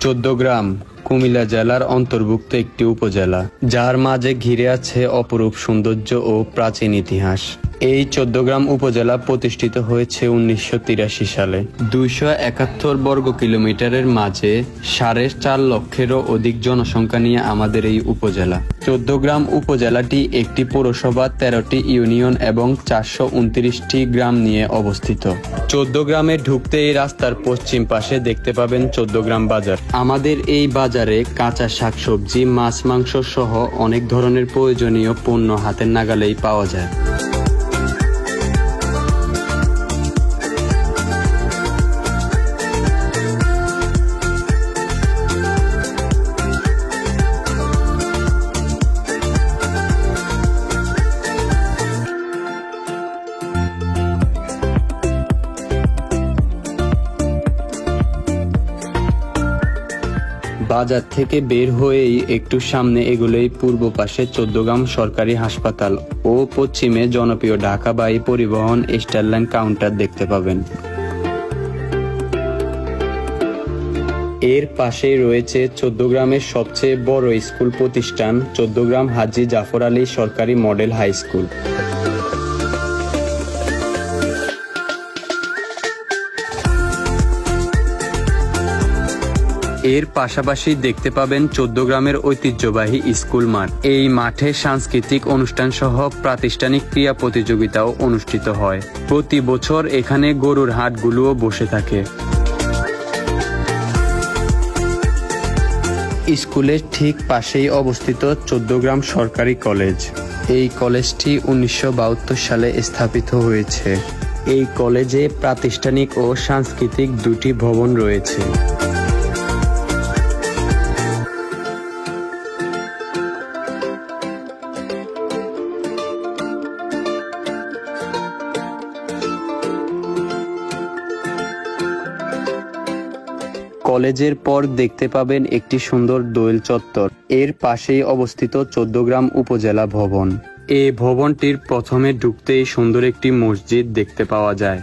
চৌদ্দগ্রাম কুমিল্লা জেলার অন্তর্ভুক্ত একটি উপজেলা, যার মাঝে ঘিরে আছে অপরূপ সৌন্দর্য ও প্রাচীন ইতিহাস। এই চৌদ্দগ্রাম উপজেলা প্রতিষ্ঠিত হয়েছে 1983 সালে। 271 বর্গ কিলোমিটারের মাঝে 4.5 লক্ষেরও অধিক জনসংখ্যা নিয়ে আমাদের এই উপজেলা। চৌদ্দগ্রাম উপজেলাটি একটি পৌরসভা, 13টি ইউনিয়ন এবং 429টি গ্রাম নিয়ে অবস্থিত। চৌদ্দগ্রামে ঢুকতে এই রাস্তার পশ্চিম পাশে দেখতে পাবেন চৌদ্দগ্রাম বাজার। আমাদের এই বাজারে কাঁচা শাকসবজি, মাছ, মাংস সহ অনেক ধরনের প্রয়োজনীয় পণ্য হাতের নাগালেই পাওয়া যায়। বাজার থেকে বের হয়েই একটু সামনে এগুলোই পূর্ব পাশে চৌদ্দগ্রাম সরকারি হাসপাতাল ও পশ্চিমে জনপ্রিয় ঢাকাবাহী পরিবহন স্টারলাইন কাউন্টার দেখতে পাবেন। এর পাশেই রয়েছে চৌদ্দগ্রামের সবচেয়ে বড় স্কুল প্রতিষ্ঠান চৌদ্দগ্রাম হাজী জাফর আলী সরকারি মডেল হাই স্কুল। এর পাশাপাশি দেখতে পাবেন চৌদ্দগ্রামের ঐতিহ্যবাহী স্কুল মাঠ। এই মাঠে সাংস্কৃতিক অনুষ্ঠান সহ প্রাতিষ্ঠানিক ক্রীড়া প্রতিযোগিতাও অনুষ্ঠিত হয়। প্রতি বছর এখানে গরুর হাটগুলোও বসে থাকে। স্কুলের ঠিক পাশেই অবস্থিত চৌদ্দগ্রাম সরকারি কলেজ। এই কলেজটি 1972 সালে স্থাপিত হয়েছে। এই কলেজে প্রাতিষ্ঠানিক ও সাংস্কৃতিক দুটি ভবন রয়েছে। কলেজের পর দেখতে পাবেন একটি সুন্দর দোয়েল চত্বর। এর পাশেই অবস্থিত চৌদ্দগ্রাম উপজেলা ভবন। এই ভবনটির প্রথমে ঢুকতেই সুন্দর একটি মসজিদ দেখতে পাওয়া যায়।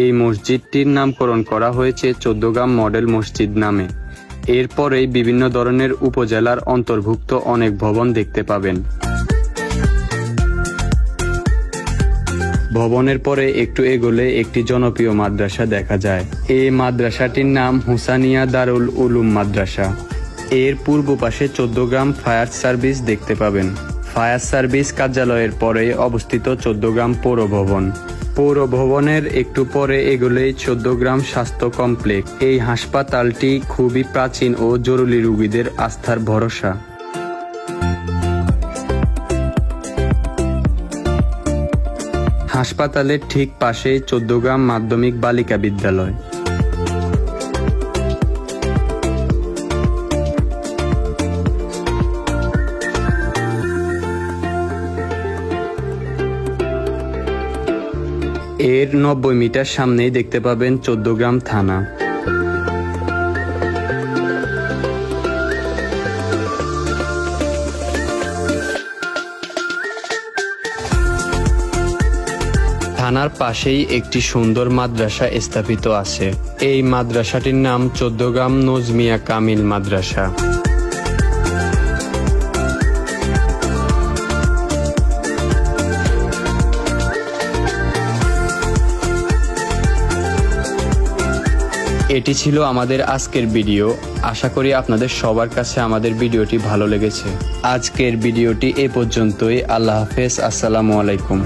এই মসজিদটির নামকরণ করা হয়েছে চৌদ্দগ্রাম মডেল মসজিদ নামে। এরপরেই বিভিন্ন ধরনের উপজেলার অন্তর্ভুক্ত অনেক ভবন দেখতে পাবেন। ভবনের পরে একটু এগোলে একটি জনপ্রিয় মাদ্রাসা দেখা যায়। এই মাদ্রাসাটির নাম হুসানিয়া দারুল উলুম মাদ্রাসা। এর পূর্ব পাশে চৌদ্দগ্রাম ফায়ার সার্ভিস দেখতে পাবেন। ফায়ার সার্ভিস কার্যালয়ের পরে অবস্থিত চৌদ্দগ্রাম পৌর ভবন। পৌর ভবনের একটু পরে এগোলেই চৌদ্দগ্রাম স্বাস্থ্য কমপ্লেক্স। এই হাসপাতালটি খুবই প্রাচীন ও জরুরি রোগীদের আস্থার ভরসা। হাসপাতালের ঠিক পাশেই চৌদ্দগ্রাম মাধ্যমিক বালিকা বিদ্যালয়। এর 90 মিটার সামনেই দেখতে পাবেন চৌদ্দগ্রাম থানা। থানার পাশেই একটি সুন্দর মাদ্রাসা স্থাপিত আছে। এই মাদ্রাসাটির নাম চৌদ্দগ্রাম নজমিয়া কামিল মাদ্রাসা। এটি ছিল আমাদের আজকের ভিডিও। আশা করি আপনাদের সবার কাছে আমাদের ভিডিওটি ভালো লেগেছে। আজকের ভিডিওটি এ পর্যন্তই। আল্লাহ হাফেজ। আসসালামু আলাইকুম।